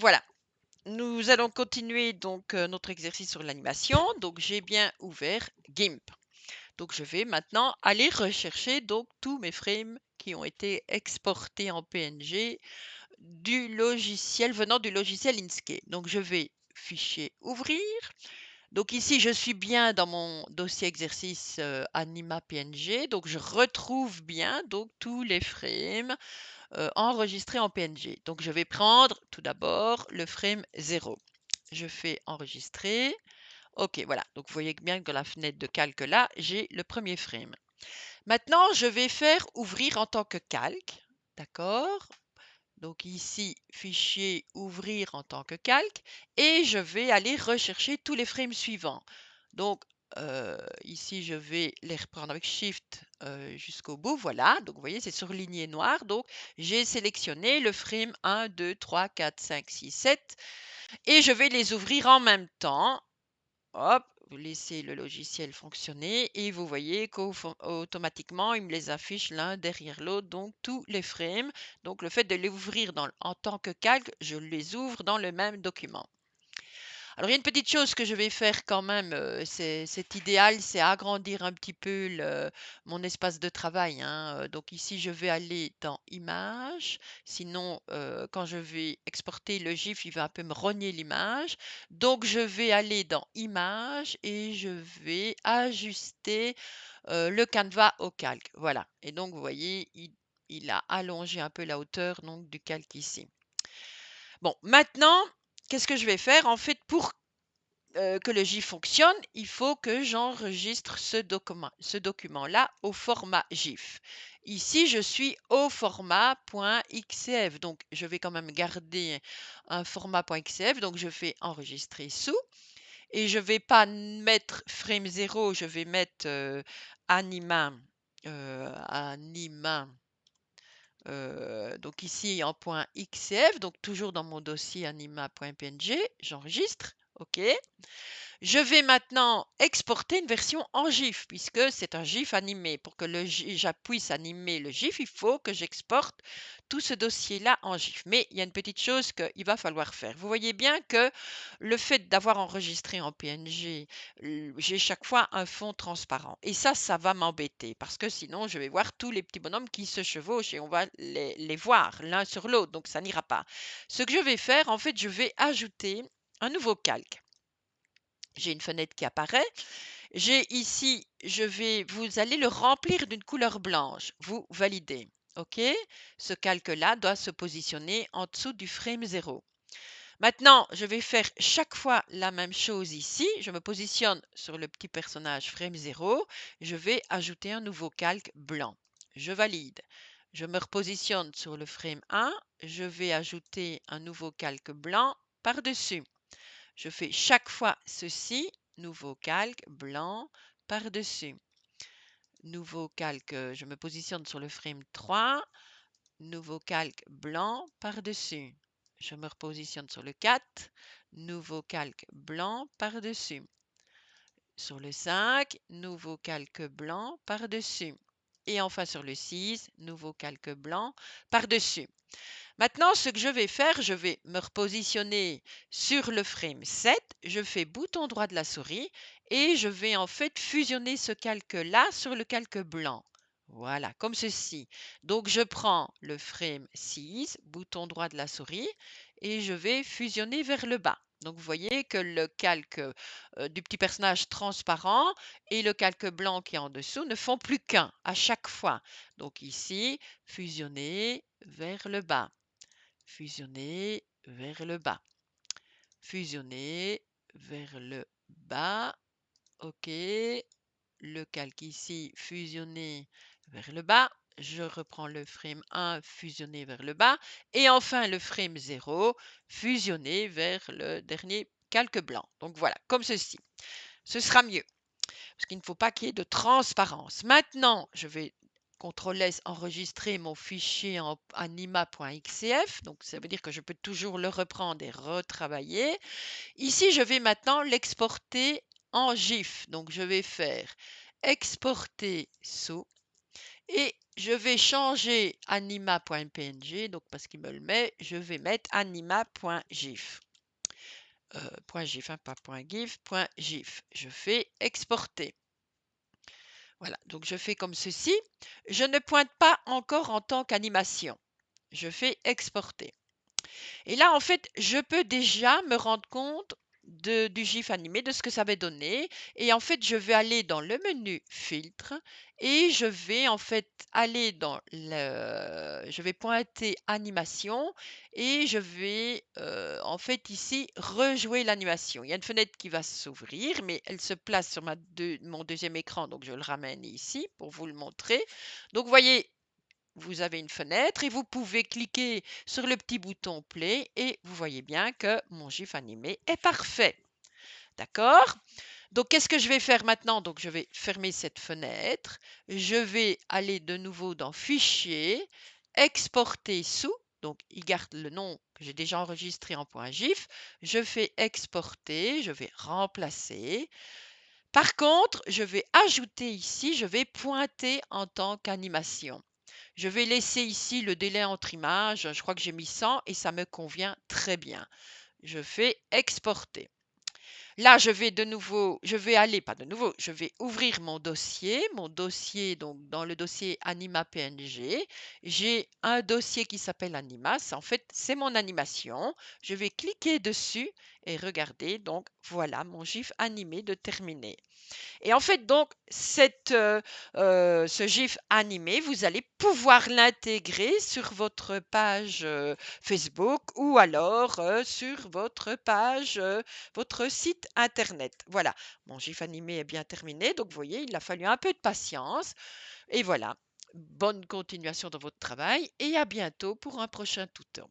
Voilà. Nous allons continuer donc notre exercice sur l'animation. Donc j'ai bien ouvert GIMP. Donc je vais maintenant aller rechercher donc tous mes frames qui ont été exportés en PNG venant du logiciel Inkscape. Donc je vais fichier ouvrir. Donc ici je suis bien dans mon dossier exercice Anima PNG. Donc je retrouve bien donc tous les frames enregistrés en PNG. Donc je vais prendre tout d'abord le frame 0. Je fais enregistrer. OK, voilà. Donc vous voyez bien que dans la fenêtre de calque là, j'ai le premier frame. Maintenant, je vais faire ouvrir en tant que calque. D'accord? Donc ici, fichier ouvrir en tant que calque. Et je vais aller rechercher tous les frames suivants. Donc ici, je vais les reprendre avec Shift jusqu'au bout. Voilà. Donc vous voyez, c'est surligné noir. Donc j'ai sélectionné le frame 1, 2, 3, 4, 5, 6, 7. Et je vais les ouvrir en même temps. Hop, vous laissez le logiciel fonctionner et vous voyez qu'automatiquement, il me les affiche l'un derrière l'autre, donc tous les frames. Donc le fait de les ouvrir en tant que calque, je les ouvre dans le même document. Alors il y a une petite chose que je vais faire quand même, c'est idéal, c'est agrandir un petit peu mon espace de travail, hein. Donc ici, je vais aller dans Images. Sinon, quand je vais exporter le GIF, il va un peu me rogner l'image. Donc je vais aller dans Images et je vais ajuster le canevas au calque. Voilà. Et donc vous voyez, il a allongé un peu la hauteur donc, du calque ici. Bon, maintenant, qu'est-ce que je vais faire? En fait, pour que le GIF fonctionne, il faut que j'enregistre ce document-là au format GIF. Ici, je suis au format .xcf, donc je vais quand même garder un format .xcf, donc je fais enregistrer sous, et je vais pas mettre frame 0, je vais mettre anima, anima, donc ici en .xcf, donc toujours dans mon dossier anima.png, j'enregistre, OK. Je vais maintenant exporter une version en GIF, puisque c'est un GIF animé. Pour que puisse animer le GIF, il faut que j'exporte tout ce dossier-là en GIF. Mais il y a une petite chose qu'il va falloir faire. Vous voyez bien que le fait d'avoir enregistré en PNG, j'ai chaque fois un fond transparent. Et ça va m'embêter, parce que sinon, je vais voir tous les petits bonhommes qui se chevauchent et on va les voir l'un sur l'autre. Donc, ça n'ira pas. Ce que je vais faire, en fait, je vais ajouter un nouveau calque. J'ai une fenêtre qui apparaît. J'ai ici, vous allez le remplir d'une couleur blanche. Vous validez. OK? Ce calque-là doit se positionner en dessous du frame 0. Maintenant, je vais faire chaque fois la même chose ici. Je me positionne sur le petit personnage frame 0. Je vais ajouter un nouveau calque blanc. Je valide. Je me repositionne sur le frame 1. Je vais ajouter un nouveau calque blanc par-dessus. Je fais chaque fois ceci, nouveau calque blanc par-dessus. Nouveau calque, je me positionne sur le frame 3, nouveau calque blanc par-dessus. Je me repositionne sur le 4, nouveau calque blanc par-dessus. Sur le 5, nouveau calque blanc par-dessus. Et enfin sur le 6, nouveau calque blanc par-dessus. Maintenant, ce que je vais faire, je vais me repositionner sur le frame 7, je fais bouton droit de la souris et je vais en fait fusionner ce calque-là sur le calque blanc. Voilà, comme ceci. Donc, je prends le frame 6, bouton droit de la souris, et je vais fusionner vers le bas. Donc, vous voyez que le calque du petit personnage transparent et le calque blanc qui est en dessous ne font plus qu'un à chaque fois. Donc, ici, fusionner vers le bas. Fusionner vers le bas. Fusionner vers le bas. OK. Le calque ici, fusionner vers le bas. Je reprends le frame 1, fusionner vers le bas. Et enfin, le frame 0, fusionner vers le dernier calque blanc. Donc voilà, comme ceci. Ce sera mieux, parce qu'il ne faut pas qu'il y ait de transparence. Maintenant, je vais CTRL-S enregistrer mon fichier en anima.xcf. Donc, ça veut dire que je peux toujours le reprendre et retravailler. Ici, je vais maintenant l'exporter en GIF. Donc, je vais faire exporter sous et je vais changer anima.png, donc parce qu'il me le met, je vais mettre anima.gif. .gif, hein, pas .gif, .gif. Je fais exporter. Voilà, donc je fais comme ceci. Je ne pointe pas encore en tant qu'animation. Je fais exporter. Et là, en fait, je peux déjà me rendre compte du GIF animé, de ce que ça va donner. Et en fait, je vais aller dans le menu filtre et je vais en fait aller je vais pointer animation et je vais en fait ici rejouer l'animation. Il y a une fenêtre qui va s'ouvrir, mais elle se place sur mon deuxième écran, donc je le ramène ici pour vous le montrer. Donc, vous voyez, vous avez une fenêtre et vous pouvez cliquer sur le petit bouton play et vous voyez bien que mon GIF animé est parfait. D'accord? Donc, qu'est-ce que je vais faire maintenant? Donc, je vais fermer cette fenêtre. Je vais aller de nouveau dans Fichier, Exporter sous. Donc, il garde le nom que j'ai déjà enregistré en .gif. Je fais Exporter, je vais remplacer. Par contre, je vais ajouter ici, je vais pointer en tant qu'animation. Je vais laisser ici le délai entre images, je crois que j'ai mis 100 et ça me convient très bien. Je fais exporter. Là, je vais aller, pas de nouveau, je vais ouvrir mon dossier, donc dans le dossier Anima PNG, j'ai un dossier qui s'appelle Anima, en fait, c'est mon animation. Je vais cliquer dessus et regarder, donc voilà mon GIF animé de terminé. Et en fait, donc, ce GIF animé, vous allez pouvoir l'intégrer sur votre page Facebook ou alors sur votre page, votre site internet. Voilà, mon GIF animé est bien terminé. Donc, vous voyez, il a fallu un peu de patience. Et voilà, bonne continuation dans votre travail et à bientôt pour un prochain tuto.